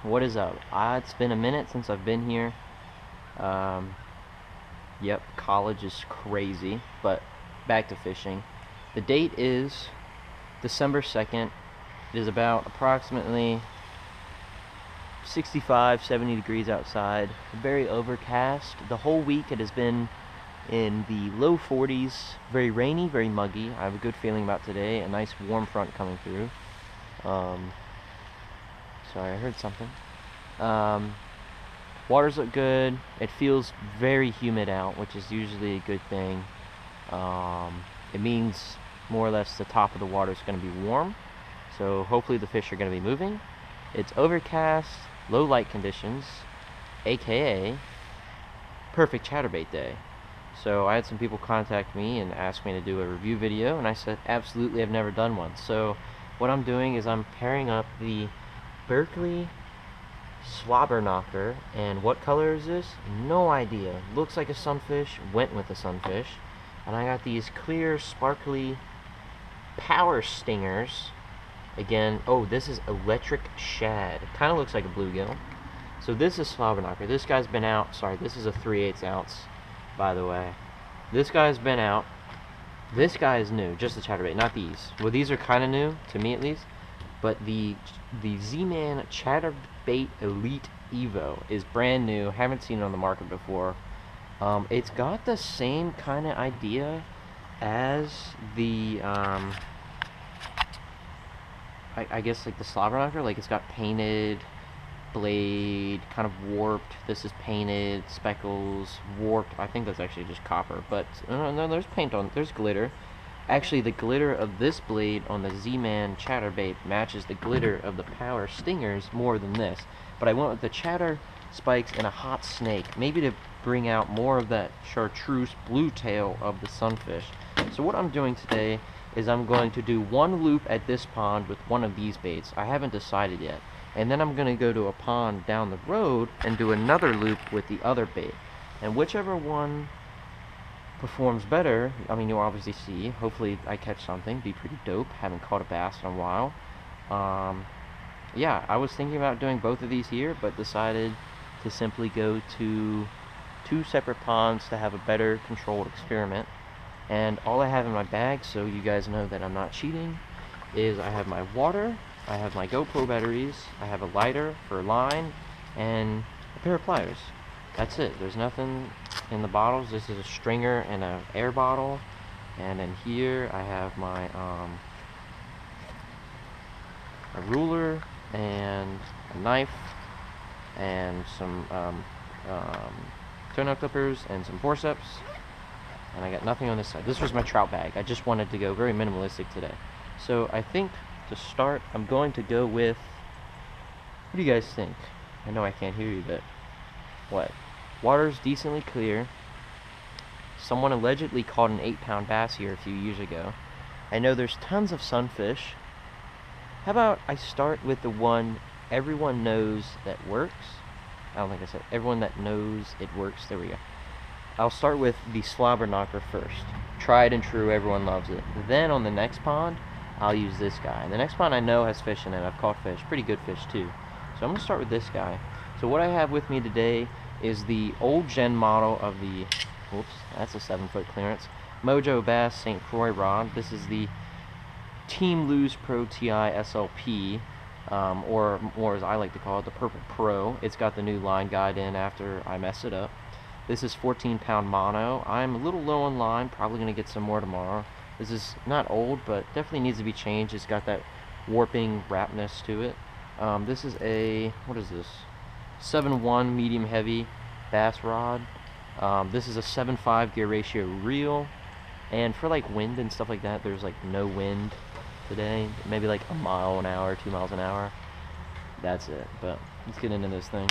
what is up? It's been a minute since I've been here. Yep, college is crazy, but back to fishing. The date is December 2nd. It is about approximately 65, 70 degrees outside. Very overcast. The whole week it has been in the low 40s. Very rainy, very muggy. I have a good feeling about today. A nice warm front coming through. Sorry, I heard something. Waters look good. It feels very humid out, which is usually a good thing. It means more or less the top of the water is going to be warm. So hopefully the fish are going to be moving. It's overcast, low light conditions, aka perfect chatterbait day. So I had some people contact me and ask me to do a review video, and I said absolutely, I've never done one. So what I'm doing is I'm pairing up the Berkley slobberknocker, and what color is this? No idea. Looks like a sunfish, went with a sunfish. And I got these clear, sparkly power stingers. Again, oh, this is electric shad. It kind of looks like a bluegill. So this is slobberknocker. This guy's been out. Sorry, this is a 3/8 ounce, by the way. This guy's been out. This guy is new, just the chatterbait, not these. Well, these are kind of new, to me at least. But the Zman chatterbait Elite Evo is brand new. Haven't seen it on the market before. It's got the same kind of idea as the I guess like the slobberknocker. Like it's got painted blade, kind of warped. This is painted, speckles, warped. I think that's actually just copper, but no, there's paint on. There's glitter. Actually, the glitter of this blade on the Zman chatterbait matches the glitter of the power stingers more than this. But I went with the chatter spikes and a hot snake, maybe to bring out more of that chartreuse blue tail of the sunfish. So what I'm doing today is I'm going to do one loop at this pond with one of these baits. I haven't decided yet. And then I'm going to go to a pond down the road and do another loop with the other bait. And whichever one performs better, I mean, you'll obviously see. Hopefully I catch something. Be pretty dope. Haven't caught a bass in a while. Yeah, I was thinking about doing both of these here, but decided to simply go to two separate ponds to have a better controlled experiment. And all I have in my bag, so you guys know that I'm not cheating, is I have my water, I have my GoPro batteries, I have a lighter for line, and a pair of pliers. That's it. There's nothing in the bottles. This is a stringer and an air bottle. And then here I have my a ruler and a knife and some toenail clippers and some forceps. And I got nothing on this side. This was my trout bag. I just wanted to go very minimalistic today. So I think to start, I'm going to go with, what do you guys think? I know I can't hear you, but what? Water's decently clear. Someone allegedly caught an 8-pound bass here a few years ago. I know there's tons of sunfish. How about I start with the one everyone knows that works? I don't think I said everyone that knows it works. There we go. I'll start with the slobberknocker first. Tried and true, everyone loves it. Then on the next pond, I'll use this guy. The next pond I know has fish in it. I've caught fish, pretty good fish too. So I'm going to start with this guy. So what I have with me today is the old gen model of the, whoops, that's a 7-foot clearance, Mojo Bass St. Croix rod. This is the Team Lose Pro TI SLP, or more as I like to call it, the Purple Pro. It's got the new line guide in after I mess it up. This is 14-pound mono. I'm a little low on line, probably going to get some more tomorrow. This is not old, but definitely needs to be changed. It's got that warping wrapness to it. This is a, what is this? 7-1 medium heavy bass rod. This is a 7.5 gear ratio reel. And for like wind and stuff like that, there's like no wind today. Maybe like a mile an hour, 2 miles an hour. That's it. But let's get into this thing.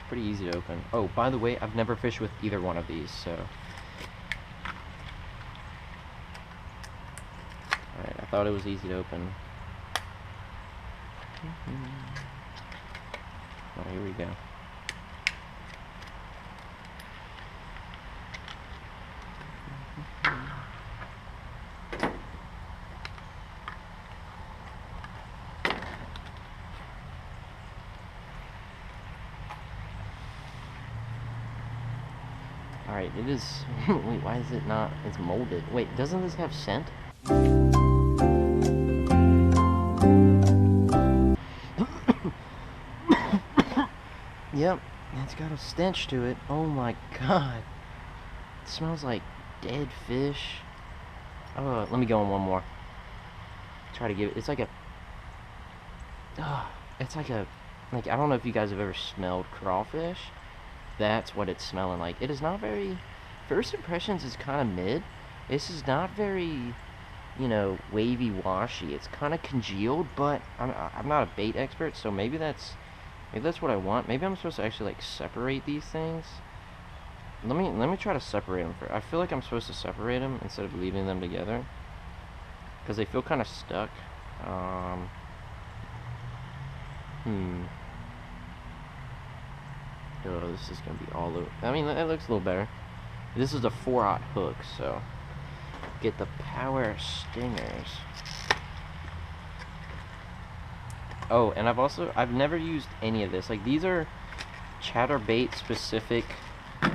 Pretty easy to open. Oh, by the way, I've never fished with either one of these, so. Alright, I thought it was easy to open. Oh, here we go. Alright, it is... Wait, why is it not... It's molded. Wait, doesn't this have scent? Yep, it's got a stench to it. Oh my god. It smells like dead fish. Oh, let me go on one more. Try to give it... It's like a... it's like a... Like, I don't know if you guys have ever smelled crawfish. That's what it's smelling like. It is not very... First impressions is kind of mid. This is not very, you know, wavy, washy. It's kind of congealed, but I'm not a bait expert, so maybe that's what I want. Maybe I'm supposed to actually, like, separate these things. Let me try to separate them first. I feel like I'm supposed to separate them instead of leaving them together, because they feel kind of stuck. Oh, this is gonna be all over. I mean, it looks a little better. This is a 4/0 hook, so get the power stingers. Oh, and I've never used any of this. Like, these are chatterbait specific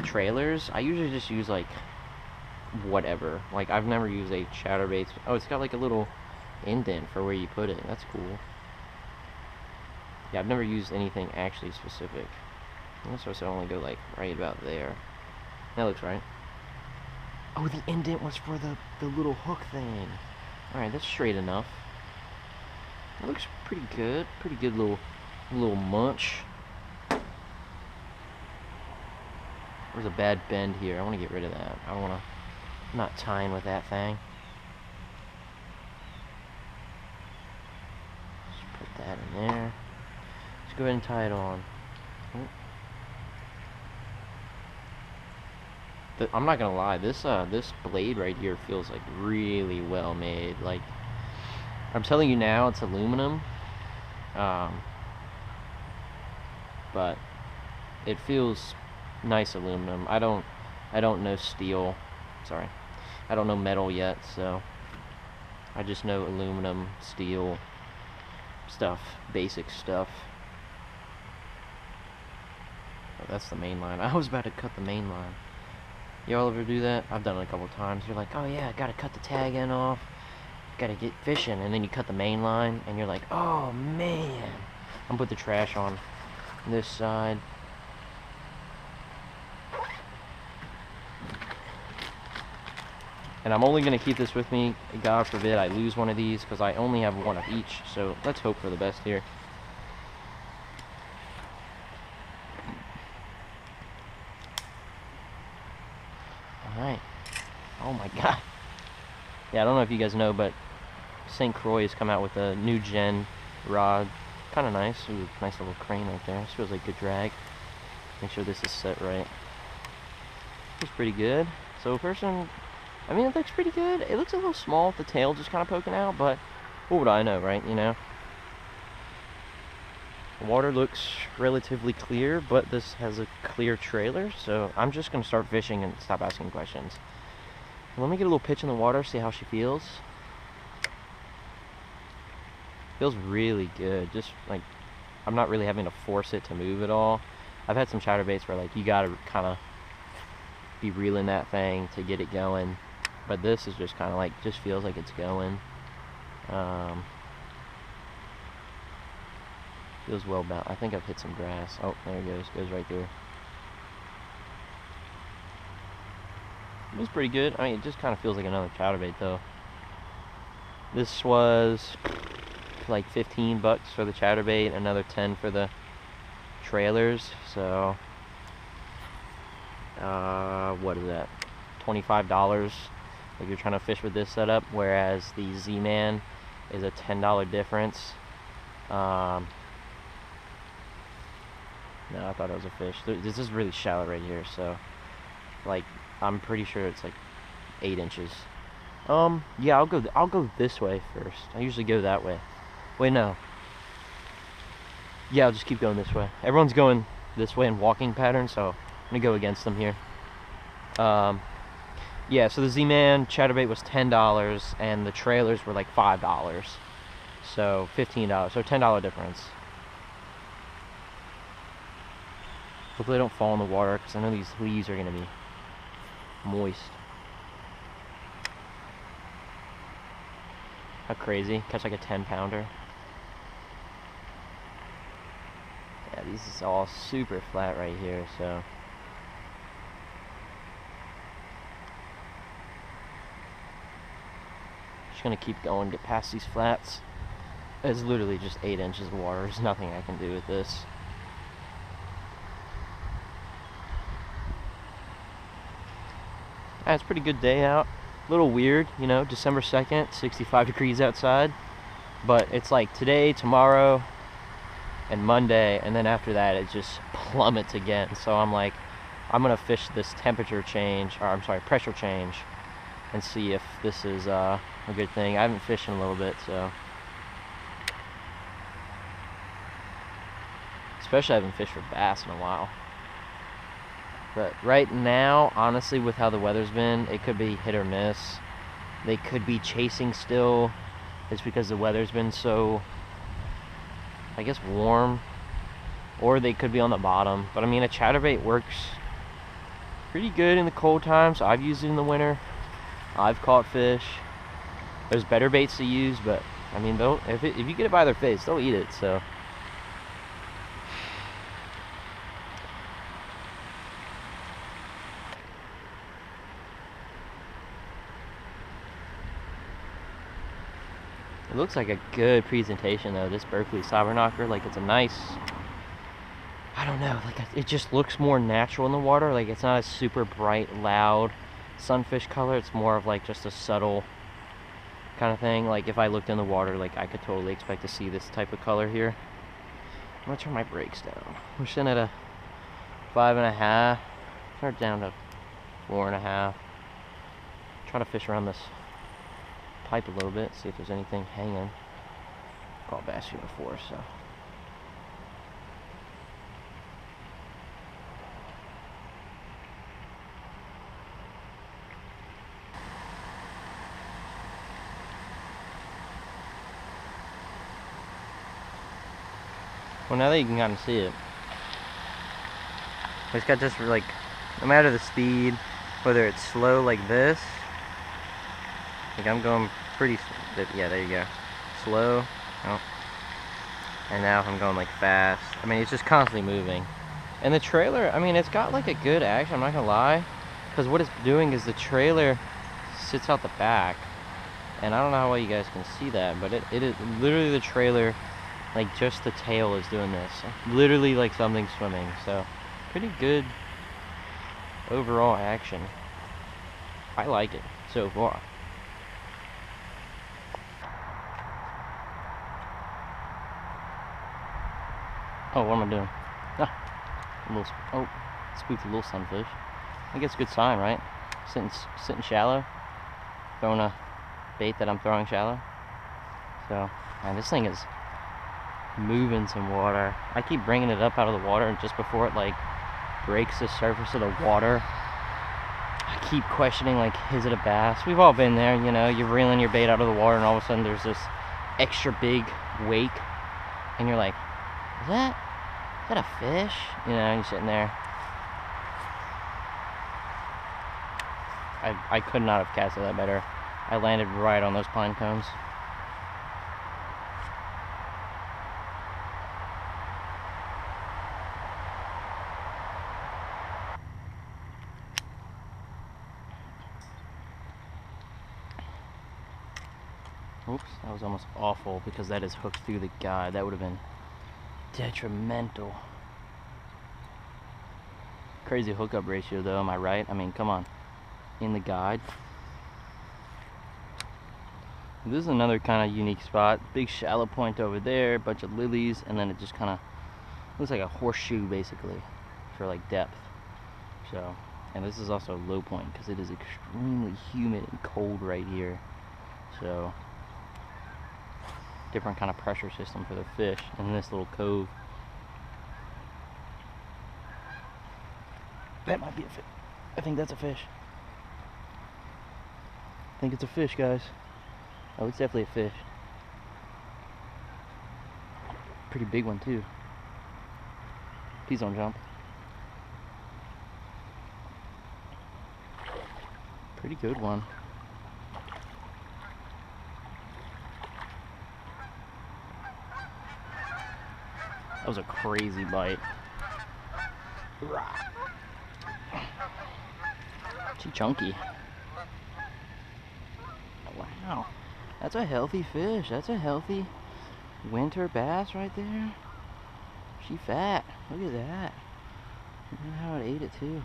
trailers. I usually just use, like, whatever. Like, I've never used a chatterbait. Oh, it's got like a little indent for where you put it. That's cool. Yeah, I've never used anything actually specific. I'm supposed to only go, like, right about there. That looks right. Oh, the indent was for the little hook thing. Alright, that's straight enough. It looks pretty good. Pretty good little munch. There's a bad bend here. I want to get rid of that. I don't want to... I'm not tying with that thing. Just put that in there. Let's go ahead and tie it on. I'm not gonna lie, this blade right here feels like really well made. Like, I'm telling you now, it's aluminum, but it feels nice aluminum. I don't know steel. Sorry, I don't know metal yet, so I just know aluminum, steel stuff, basic stuff. Oh, that's the main line. I was about to cut the main line. Y'all ever do that? I've done it a couple times. You're like, oh yeah, I gotta cut the tag end off, gotta get fishing, and then you cut the main line, and you're like, oh man. I'm gonna put the trash on this side. And I'm only gonna keep this with me. God forbid I lose one of these, because I only have one of each. So let's hope for the best here. Alright. Oh my god. Yeah, I don't know if you guys know, but St. Croix has come out with a new gen rod. Kind of nice. Ooh, nice little crane right there. This feels like good drag. Make sure this is set right. Looks pretty good. So person, I mean, it looks pretty good. It looks a little small with the tail just kind of poking out, but what would I know, right? You know? The water looks relatively clear, but this has a clear trailer, so I'm just going to start fishing and stop asking questions. Let me get a little pitch in the water, see how she feels. Feels really good. Just, like, I'm not really having to force it to move at all. I've had some chatterbaits where, like, you got to kind of be reeling that thing to get it going, but this is just kind of like, just feels like it's going. Feels well balanced. I think I've hit some grass. Oh, there it goes. Goes right through. It was pretty good. I mean, it just kind of feels like another chatterbait, though. This was like 15 bucks for the chatterbait, another 10 for the trailers. So, what is that? $25 if you're trying to fish with this setup. Whereas the Zman is a $10 difference. No, I thought it was a fish. This is really shallow right here, so, like, I'm pretty sure it's like 8 inches. Yeah, I'll go this way first. I usually go that way. Wait, no. Yeah, I'll just keep going this way. Everyone's going this way in walking pattern, so I'm gonna go against them here. Yeah, so the Z-Man chatterbait was $10, and the trailers were like $5. So $15, so $10 difference. Hopefully they don't fall in the water, because I know these leaves are gonna be moist. How crazy, catch like a 10-pounder. Yeah, these is all super flat right here, so. Just gonna keep going, get past these flats. It's literally just 8 inches of water. There's nothing I can do with this. It's a pretty good day out. A little weird, you know, December 2nd, 65 degrees outside. But it's like today, tomorrow, and Monday, and then after that it just plummets again. So I'm like, I'm gonna fish this temperature change, or I'm sorry, pressure change, and see if this is a good thing. I haven't fished in a little bit, so. Especially I haven't fished for bass in a while. But right now, honestly, with how the weather's been, it could be hit or miss. They could be chasing still. It's because the weather's been so, I guess, warm. Or they could be on the bottom. But I mean, a chatterbait works pretty good in the cold times. I've used it in the winter. I've caught fish. There's better baits to use, but I mean, if you get it by their face, they'll eat it. So. It looks like a good presentation though, this Berkley slobberknocker. Like, it's a nice, I don't know, like it just looks more natural in the water. Like, it's not a super bright, loud sunfish color. It's more of like just a subtle kind of thing. Like, if I looked in the water, like, I could totally expect to see this type of color here. I'm gonna turn my brakes down. We're sitting at a 5.5. Turn it down to 4.5. Trying to fish around this pipe a little bit, see if there's anything hanging. Caught bass here before, so. Well, now that you can kind of see it, it's got just like, no matter the speed, whether it's slow like this, like I'm going pretty, yeah, there you go, slow, oh. And now if I'm going like fast, I mean, it's just constantly moving. And the trailer, I mean, it's got like a good action, I'm not gonna lie, because what it's doing is the trailer sits out the back, and I don't know how well you guys can see that, but it is literally the trailer, like just the tail is doing this, literally like something swimming. So pretty good overall action. I like it so far. Oh, what am I doing? Spooked a little sunfish. I think it's a good sign, right? Sitting shallow, throwing a bait that I'm throwing shallow. So, man, this thing is moving some water. I keep bringing it up out of the water, and just before it like breaks the surface of the water, I keep questioning, like, is it a bass? We've all been there, you know, you're reeling your bait out of the water and all of a sudden there's this extra big wake and you're like, is that a fish? You know, and you're sitting there. I could not have casted that better. I landed right on those pine cones. Oops, that was almost awful because that is hooked through the guide. That would have been detrimental. Crazy hookup ratio though, am I right? I mean, come on. In the guide. This is another kind of unique spot. Big shallow point over there, bunch of lilies, and then it just kind of looks like a horseshoe basically for like depth. So, and this is also a low point because it is extremely humid and cold right here. So, different kind of pressure system for the fish in this little cove. That might be a fish. I think that's a fish. I think it's a fish, guys. Oh, it's definitely a fish. Pretty big one too. Please don't jump. Pretty good one. That was a crazy bite. Too chunky. Wow. That's a healthy fish. That's a healthy winter bass right there. She fat. Look at that. Look at how it ate it too.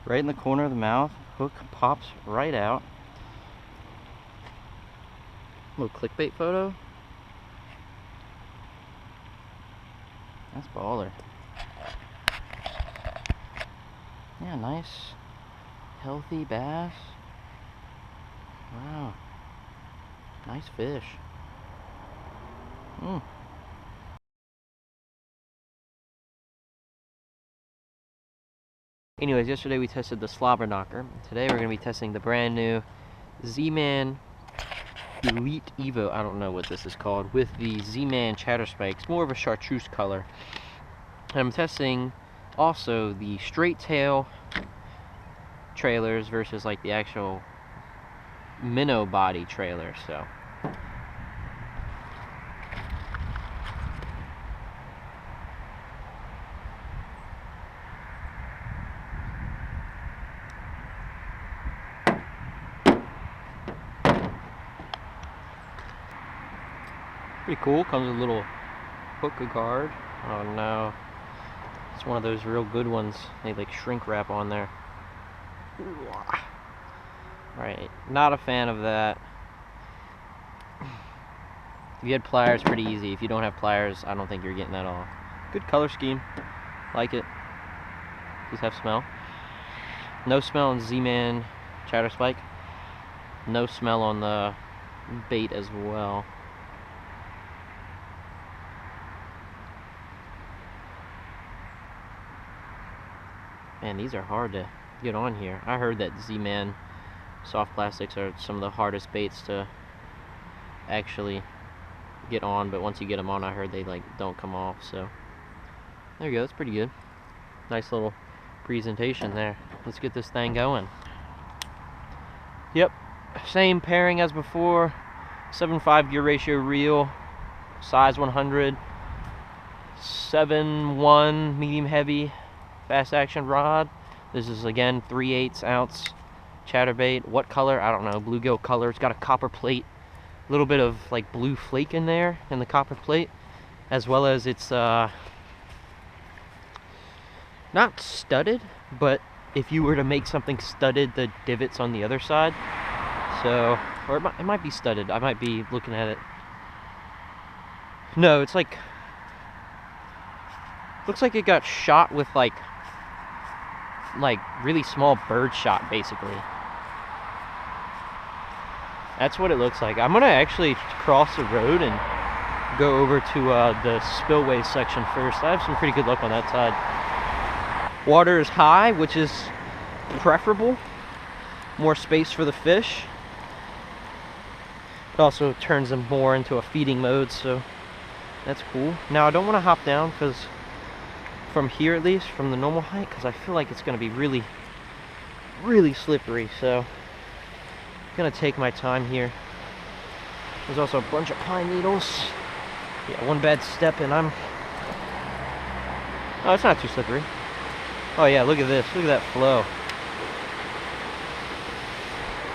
Right in the corner of the mouth. Hook pops right out. Little clickbait photo. That's baller. Yeah, nice, healthy bass. Wow. Nice fish. Anyways, yesterday we tested the slobberknocker. Today we're going to be testing the brand new Zman Elite Evo. I don't know what this is called. With the Zman chatterspike. It's more of a chartreuse color. And I'm testing also the straight tail trailers versus like the actual minnow body trailer. So pretty cool. Comes with a little hook guard. Oh no, it's one of those real good ones. They like shrink wrap on there. Right, not a fan of that. If you had pliers, pretty easy. If you don't have pliers, I don't think you're getting that off. Good color scheme, like it. Does have smell. No smell on Zman chatterspike. No smell on the bait as well. Man, these are hard to get on here. I heard that Zman soft plastics are some of the hardest baits to actually get on, but once you get them on, I heard they like don't come off. So there you go. That's pretty good. Nice little presentation there. Let's get this thing going. Yep, same pairing as before. 7.5 gear ratio reel, size 100, 7.1 medium heavy fast action rod. This is again 3/8 ounce chatterbait. What color? I don't know. Bluegill color. It's got a copper plate. A little bit of like blue flake in there in the copper plate, as well as it's not studded, but if you were to make something studded, the divots on the other side. So, or it might be studded. I might be looking at it. No, it's like, looks like it got shot with like really small bird shot, basically. That's what it looks like. I'm gonna actually cross the road and go over to the spillway section first. I have some pretty good luck on that side. Water is high, which is preferable. More space for the fish. It also turns them more into a feeding mode, so that's cool. Now I don't want to hop down because from here, at least from the normal height, because I feel like it's going to be really slippery. So I'm gonna take my time here. There's also a bunch of pine needles. Yeah, one bad step and I'm... Oh, it's not too slippery. Oh yeah, look at this. Look at that flow.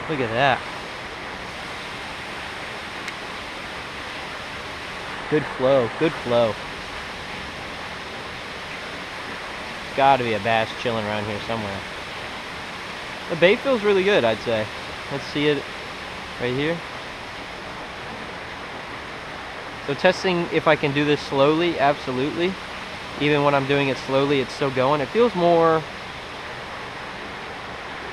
Look at that. Good flow, good flow. Gotta be a bass chilling around here somewhere. The bait feels really good, I'd say. Let's see it right here. So testing if I can do this slowly, absolutely. Even when I'm doing it slowly, it's still going. It feels more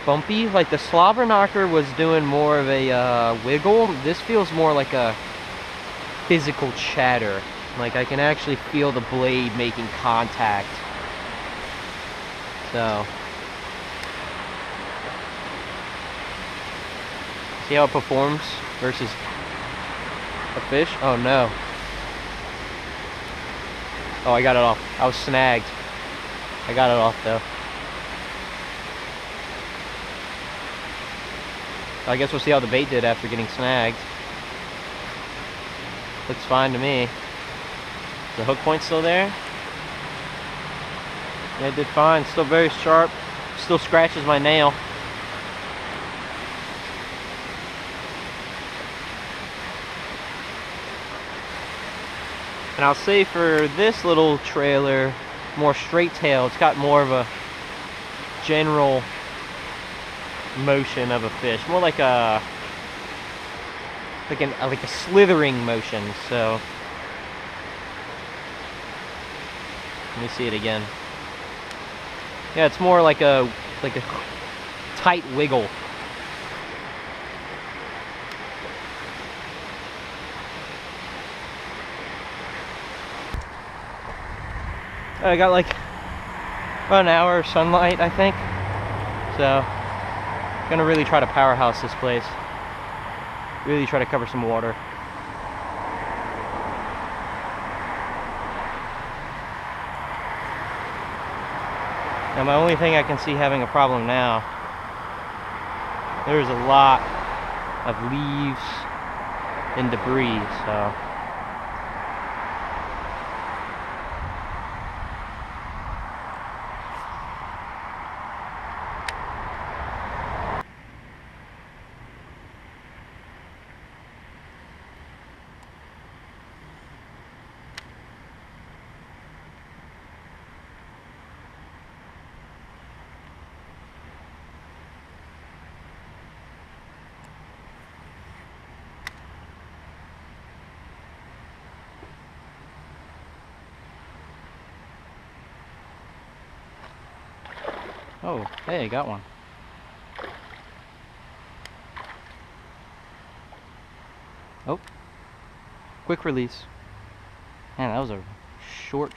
bumpy. Like the slobberknocker was doing more of a wiggle. This feels more like a physical chatter. Like I can actually feel the blade making contact. So see how it performs versus a fish? Oh no. Oh, I got it off. I was snagged. I got it off though. I guess we'll see how the bait did after getting snagged. Looks fine to me. The hook point still there? Yeah, it did fine. Still very sharp. Still scratches my nail. And I'll say for this little trailer, more straight tail, it's got more of a general motion of a fish, more like a slithering motion. So let me see it again. Yeah, it's more like a tight wiggle. I got like about an hour of sunlight, I think. So, gonna really try to powerhouse this place. Really try to cover some water. Now, my only thing I can see having a problem now, there's a lot of leaves and debris, so. Oh, hey, I got one. Oh, quick release. Man, that was a short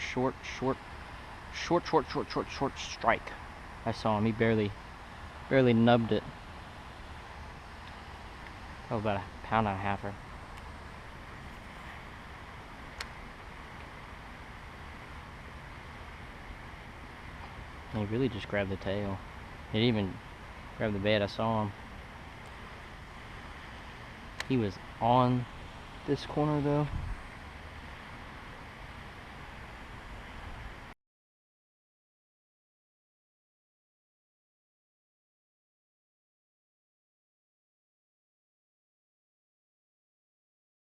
strike. I saw him. He barely nubbed it. Oh, about a pound and a halfer. He really just grabbed the tail. He didn't even grab the bait. I saw him. He was on this corner though.